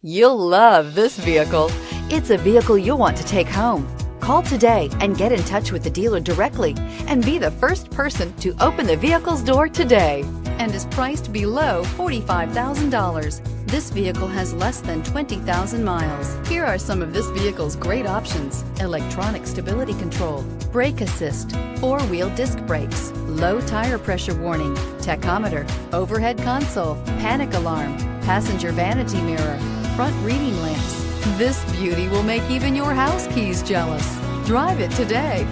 You'll love this vehicle. It's a vehicle you'll want to take home. Call today and get in touch with the dealer directly and be the first person to open the vehicle's door today, and is priced below $45,000. This vehicle has less than 20,000 miles. Here are some of this vehicle's great options: electronic stability control, brake assist, four-wheel disc brakes, low tire pressure warning, tachometer, overhead console, panic alarm, passenger vanity mirror, front reading lamps. This beauty will make even your house keys jealous. Drive it today.